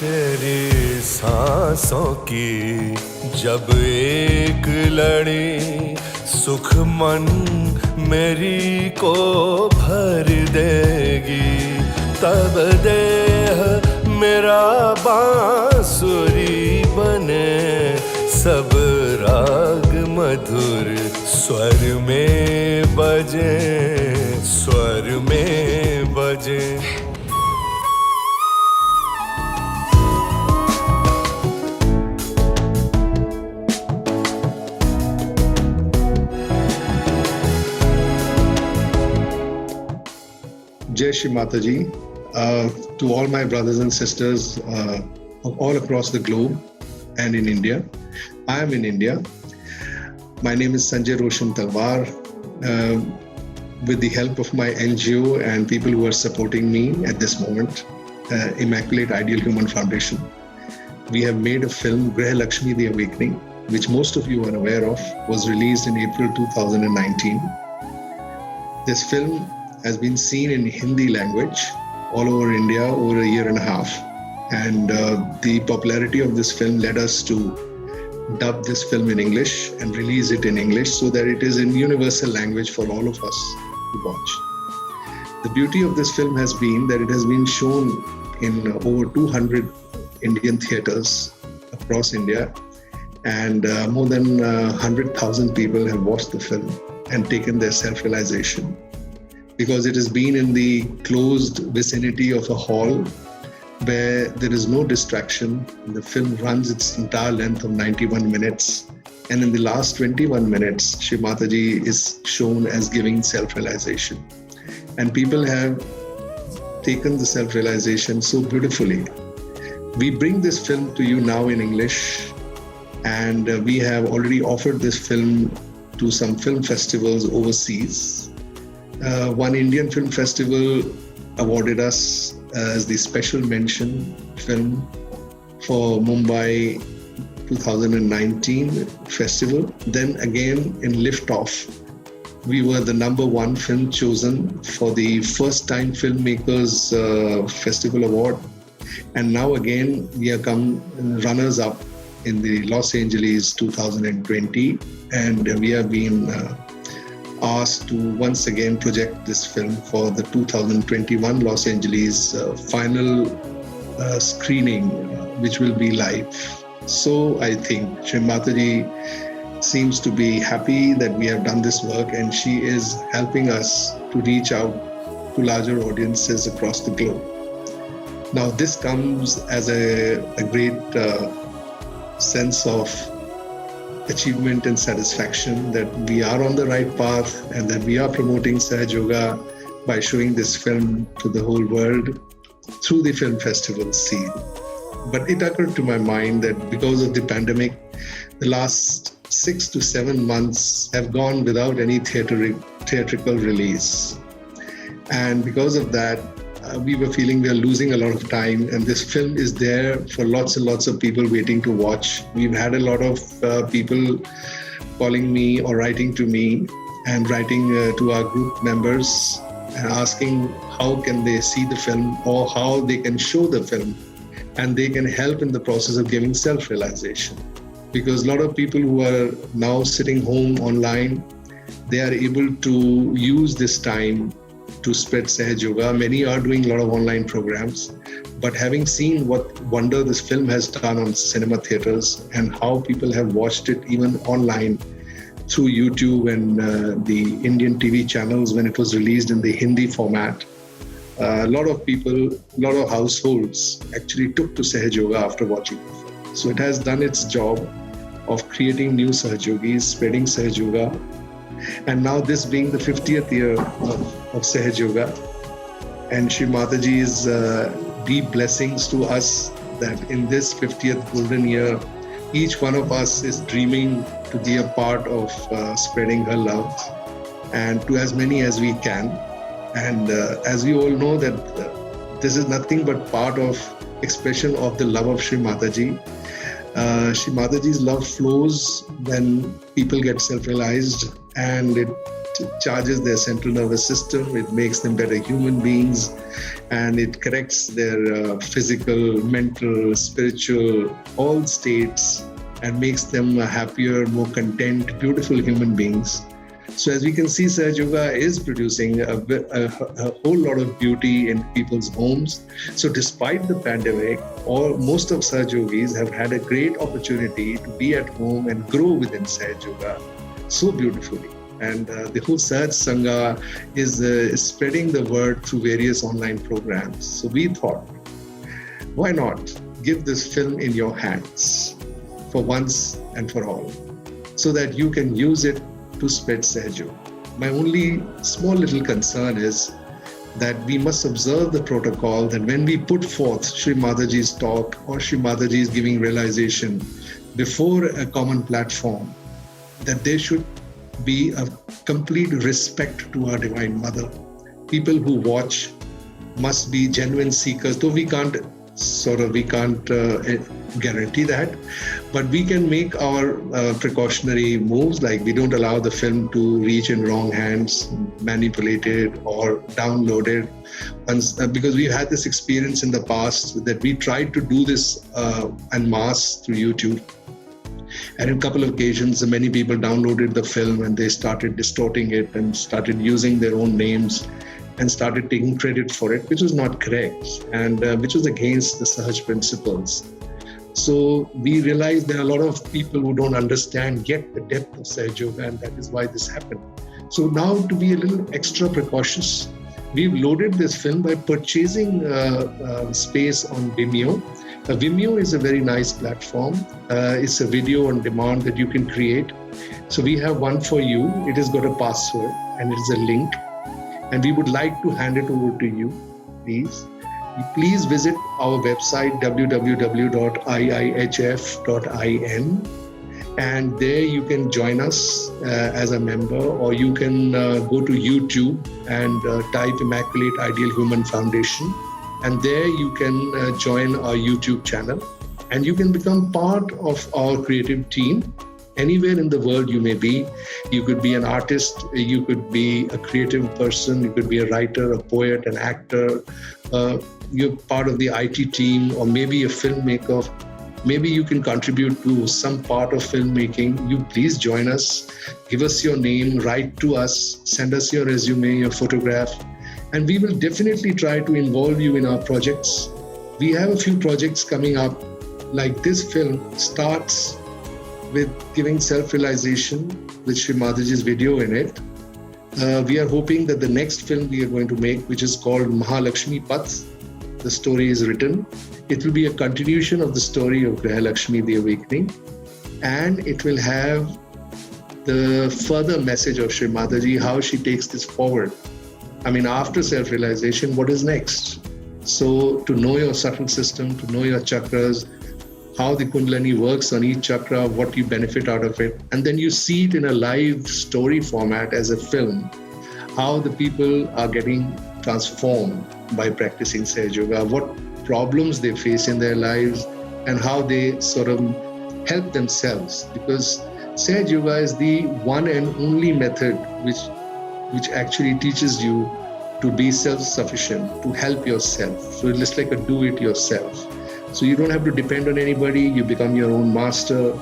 तेरी सांसों की जब एक लड़ी सुख मन मेरी को भर देगी, तब देह मेरा बांसुरी बने, सब राग मधुर स्वर में बजे, स्वर में बजे। Jai Shri Mataji, to all my brothers and sisters all across the globe and in India. I am in India. My name is Sanjay Roshan Talwar. With the help of my NGO and people who are supporting me at this moment, Immaculate Ideal Human Foundation, we have made a film, Grah Lakshmi The Awakening, which most of you are aware of, was released in April 2019. This film has been seen in Hindi language all over India over a year and a half. And the popularity of this film led us to dub this film in English and release it in English so that it is in universal language for all of us to watch. The beauty of this film has been that it has been shown in over 200 Indian theaters across India, and more than 100,000 people have watched the film and taken their self-realization, because it has been in the closed vicinity of a hall where there is no distraction. The film runs its entire length of 91 minutes. And in the last 21 minutes, Shri Mataji is shown as giving self-realization. And people have taken the self-realization so beautifully. We bring this film to you now in English, and we have already offered this film to some film festivals overseas. One Indian film festival awarded us as the special mention film for Mumbai 2019 festival. Then again in Liftoff, we were the #1 film chosen for the First Time Filmmakers Festival Award. And now again, we have come runners up in the Los Angeles 2020. And we have been asked to once again project this film for the 2021 Los Angeles final screening, which will be live. So I think Shri Mataji seems to be happy that we have done this work, and she is helping us to reach out to larger audiences across the globe. Now this comes as a great sense of achievement and satisfaction that we are on the right path and that we are promoting Sahaj Yoga by showing this film to the whole world through the film festival scene. But it occurred to my mind that because of the pandemic, the last 6 to 7 months have gone without any theatrical release. And because of that, we were feeling we are losing a lot of time, and this film is there for lots and lots of people waiting to watch. We've had a lot of people calling me or writing to me and writing to our group members and asking how can they see the film or how they can show the film, and they can help in the process of giving self-realization. Because a lot of people who are now sitting home online, they are able to use this time to spread Sahaj Yoga. Many are doing a lot of online programs, but having seen what wonder this film has done on cinema theaters and how people have watched it even online through YouTube and the Indian TV channels when it was released in the Hindi format, a lot of people, a lot of households actually took to Sahaj Yoga after watching the film. So it has done its job of creating new Sahaj Yogis, spreading Sahaj Yoga. And now this being the 50th year of Sahaj Yoga, and Shri Mataji's deep blessings to us that in this 50th golden year, each one of us is dreaming to be a part of spreading her love, and to as many as we can. And as we all know that this is nothing but part of expression of the love of Shri Mataji. Shri Mataji's love flows when people get self-realized, and it charges their central nervous system, it makes them better human beings, and it corrects their physical, mental, spiritual, all states, and makes them happier, more content, beautiful human beings. So as we can see, Sahaj Yoga is producing a whole lot of beauty in people's homes. So despite the pandemic, most of Sahaj Yogis have had a great opportunity to be at home and grow within Sahaj Yoga so beautifully. And the whole Sahaj Sangha is spreading the word through various online programs. So we thought, why not give this film in your hands for once and for all, so that you can use it to spread Sahaj Yoga. My only small little concern is that we must observe the protocol that when we put forth Shri Mataji's talk or Shri Mataji's giving realization before a common platform, that there should be a complete respect to our Divine Mother. People who watch must be genuine seekers, though we can't guarantee that, but we can make our precautionary moves, like we don't allow the film to reach in wrong hands, manipulated or downloaded. Because we've had this experience in the past that we tried to do this en masse through YouTube. And on a couple of occasions, many people downloaded the film and they started distorting it and started using their own names and started taking credit for it, which was not correct and which was against the Sahaj principles. So we realized there are a lot of people who don't understand yet the depth of Sahaj Yoga, and that is why this happened. So now, to be a little extra precautious, we've loaded this film by purchasing space on Vimeo. Vimeo is a very nice platform. It's a video on demand that you can create. So we have one for you. It has got a password and it is a link. And we would like to hand it over to you, please. Please visit our website, www.iihf.in. And there you can join us as a member, or you can go to YouTube and type Immaculate Ideal Human Foundation. And there you can join our YouTube channel. And you can become part of our creative team. Anywhere in the world you may be. You could be an artist, you could be a creative person, you could be a writer, a poet, an actor, you're part of the IT team, or maybe a filmmaker. Maybe you can contribute to some part of filmmaking. You please join us, give us your name, write to us, send us your resume, your photograph, and we will definitely try to involve you in our projects. We have a few projects coming up, like this film starts with giving self-realization with Shri Mataji's video in it. We are hoping that the next film we are going to make, which is called Mahalakshmi Path, the story is written. It will be a continuation of the story of Graha Lakshmi, the awakening, and it will have the further message of Shri Mataji, how she takes this forward. I mean, after self-realization, what is next? So to know your subtle system, to know your chakras, how the Kundalini works on each chakra, what you benefit out of it. And then you see it in a live story format as a film, how the people are getting transformed by practicing Sahaj Yoga, what problems they face in their lives, and how they sort of help themselves. Because Sahaj Yoga is the one and only method which actually teaches you to be self-sufficient, to help yourself. So it's just like a do-it-yourself. So you don't have to depend on anybody. You become your own master.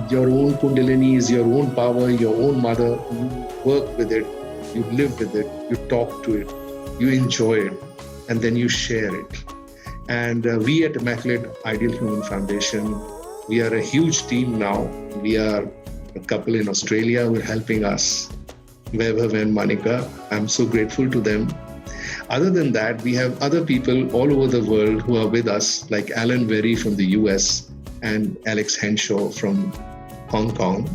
Your own Kundalini is your own power, your own mother. You work with it, you live with it, you talk to it, you enjoy it, and then you share it. And we at Immaculate Ideal Human Foundation, we are a huge team now. We are a couple in Australia who are helping us, Vaibhav and Manika. I'm so grateful to them. Other than that, we have other people all over the world who are with us, like Alan Berry from the US and Alex Henshaw from Hong Kong.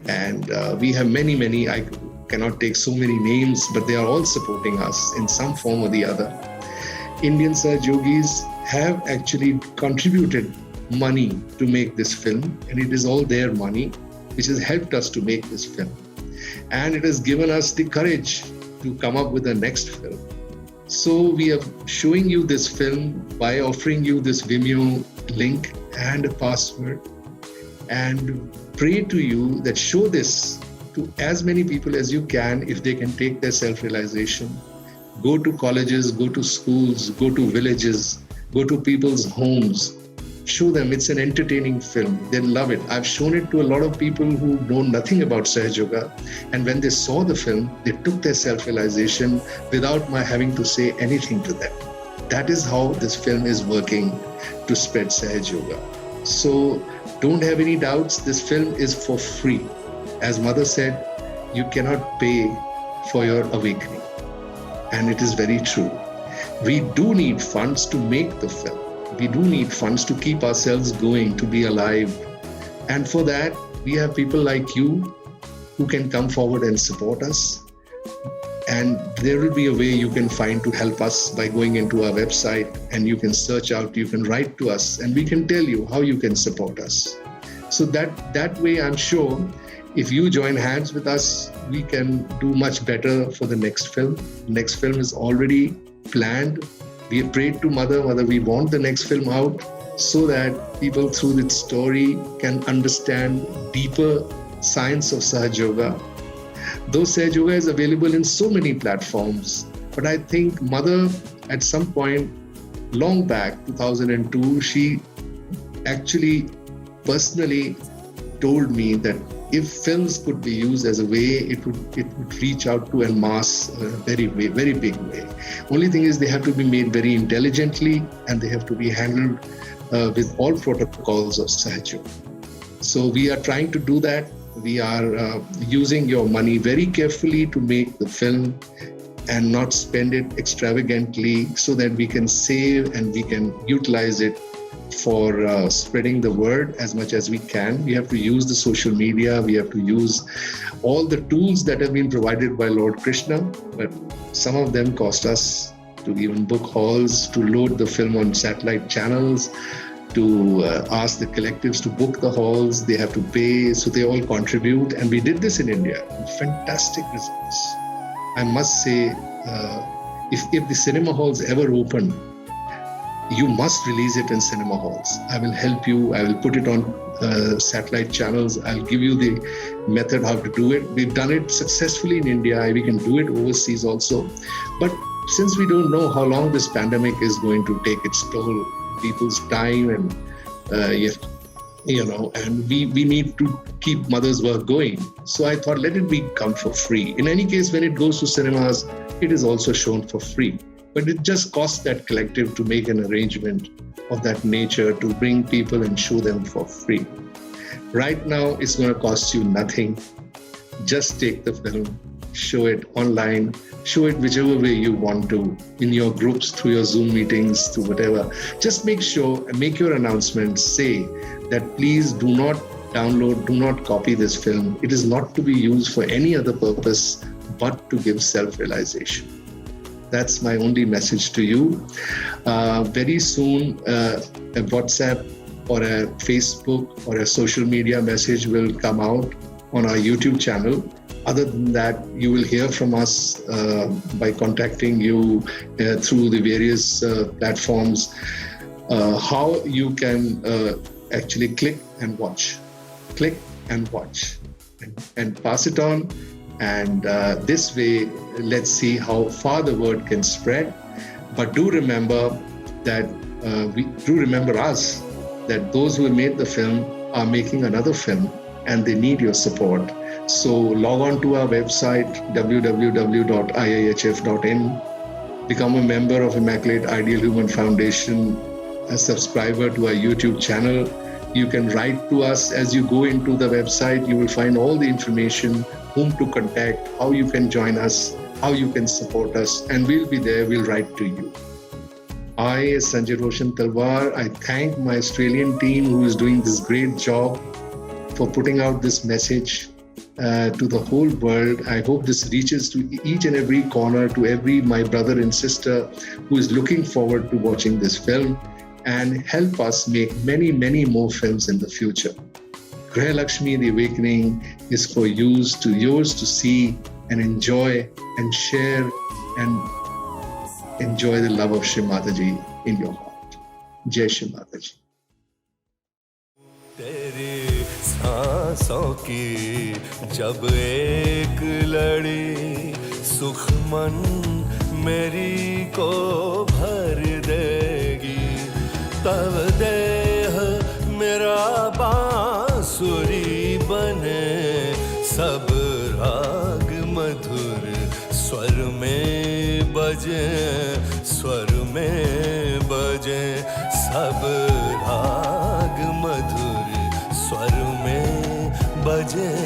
And we have many, I cannot take so many names, but they are all supporting us in some form or the other. Indian Sahaj Yogis have actually contributed money to make this film, and it is all their money, which has helped us to make this film. And it has given us the courage to come up with the next film. So we are showing you this film by offering you this Vimeo link and a password, and pray to you that show this to as many people as you can if they can take their self-realization. Go to colleges, go to schools, go to villages, go to people's homes. Show them it's an entertaining film. They'll love it. I've shown it to a lot of people who know nothing about Sahaj Yoga. And when they saw the film, they took their self-realization without my having to say anything to them. That is how this film is working to spread Sahaj Yoga. So don't have any doubts. This film is for free. As Mother said, you cannot pay for your awakening. And it is very true. We do need funds to make the film. We do need funds to keep ourselves going, to be alive. And for that, we have people like you who can come forward and support us. And there will be a way you can find to help us by going into our website, and you can search out, you can write to us, and we can tell you how you can support us. So that way, I'm sure, if you join hands with us, we can do much better for the next film. Next film is already planned. We have prayed to Mother, we want the next film out so that people through its story can understand deeper science of Sahaj Yoga. Though Sahaj Yoga is available in so many platforms, but I think Mother, at some point, long back, 2002, she actually personally told me that if films could be used as a way, it would reach out to en masse very big way. Only thing is they have to be made very intelligently, and they have to be handled with all protocols of Sahaj Yoga. So we are trying to do that. We are using your money very carefully to make the film and not spend it extravagantly, so that we can save and we can utilize it for spreading the word as much as we can. We have to use the social media. We have to use all the tools that have been provided by Lord Krishna, but some of them cost us to even book halls, to load the film on satellite channels, to ask the collectives to book the halls. They have to pay, so they all contribute. And we did this in India. Fantastic results. I must say, if the cinema halls ever open, you must release it in cinema halls. I will help you. I will put it on satellite channels. I'll give you the method how to do it. We've done it successfully in India. We can do it overseas also. But since we don't know how long this pandemic is going to take its toll, people's time, and and we need to keep Mother's work going. So I thought, let it come for free. In any case, when it goes to cinemas, it is also shown for free. But it just costs that collective to make an arrangement of that nature to bring people and show them for free. Right now, it's going to cost you nothing. Just take the film, show it online, show it whichever way you want to, in your groups, through your Zoom meetings, through whatever. Just make sure and make your announcement. Say that please do not download, do not copy this film. It is not to be used for any other purpose but to give self-realization. That's my only message to you. Very soon, a WhatsApp or a Facebook or a social media message will come out on our YouTube channel. Other than that, you will hear from us by contacting you through the various platforms, how you can actually click and watch, and pass it on. And this way, let's see how far the word can spread. But do remember that us, that those who made the film are making another film, and they need your support. So log on to our website, www.iihf.in, become a member of Immaculate Ideal Human Foundation, a subscriber to our YouTube channel. You can write to us as you go into the website. You will find all the information, whom to contact, how you can join us, how you can support us, and we'll be there, we'll write to you. I, as Sanjay Roshan Talwar, I thank my Australian team who is doing this great job for putting out this message to the whole world. I hope this reaches to each and every corner, to every my brother and sister who is looking forward to watching this film, and help us make many, many more films in the future. Grah Lakshmi, The Awakening, is for yours to see and enjoy and share and enjoy the love of Shri Mataji in your heart. Jai Shri Mataji. सांसों की जब एक लड़ी सुखमन मेरी को भर देगी, तब देह मेरा बांसुरी बने, सब राग मधुर स्वर में बजे, स्वर में बजे, सब राग मधुर स्वर में बजे।